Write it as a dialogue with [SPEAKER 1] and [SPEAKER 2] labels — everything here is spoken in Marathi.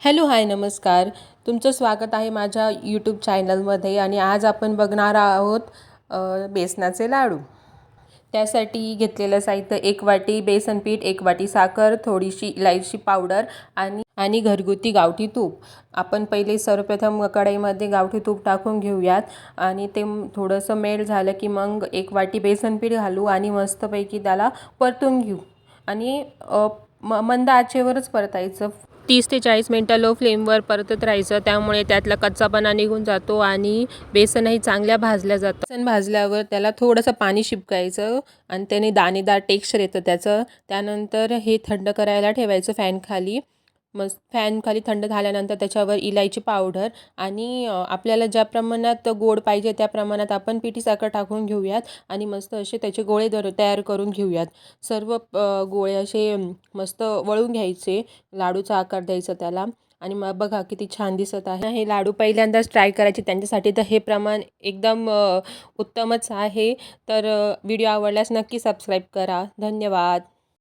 [SPEAKER 1] हॅलो हाय नमस्कार. तुमचं स्वागत आहे माझ्या यूट्यूब चॅनलमध्ये. आणि आज आपण बघणार आहोत बेसनाचे लाडू. त्यासाठी घेतलेलं साहित्य: 1 वाटी बेसन पीठ, 1 वाटी साखर, थोडीशी इलायची पावडर आणि घरगुती गावठी तूप. आपण पहिले सर्वप्रथम कढईमध्ये गावठी तूप टाकून घेऊयात आणि ते थोडंसं मेल्ट झालं की मग 1 वाटी बेसन पीठ घालू आणि मस्तपैकी त्याला परतून घेऊ. आणि मंद आचेवरच परतायचं. 30 ते 40 मिनटं लो फ्लेमवर परतत राहायचं. त्यामुळे त्यातला कच्चापणा निघून जातो आणि बेसनही चांगल्या भाजल्या जातं. बेसन भाजल्यावर त्याला थोडंसं पाणी शिपकायचं आणि त्याने दाणेदार टेक्स्चर येतं त्याचं. त्यानंतर हे थंड करायला ठेवायचं फॅनखाली. फॅनखाली थंड झाल्यानंतर त्याच्यावर इलायची पावडर आणि आपल्याला ज्या प्रमाणात गोड पाहिजे त्या प्रमाणात आपण पिठी साखर टाकून घेऊयात आणि मस्त असे त्याचे गोळे तयार करून घेऊयात. सर्व गोळे असे मस्त वळून घ्यायचे, लाडूचा आकार द्यायचा त्याला. आणि मग बघा किती छान दिसत आहे. हे लाडू पहिल्यांदाच ट्राय करायचे त्यांच्यासाठी तर हे प्रमाण एकदम उत्तमच आहे. तर व्हिडिओ आवडल्यास नक्की सबस्क्राईब करा. धन्यवाद.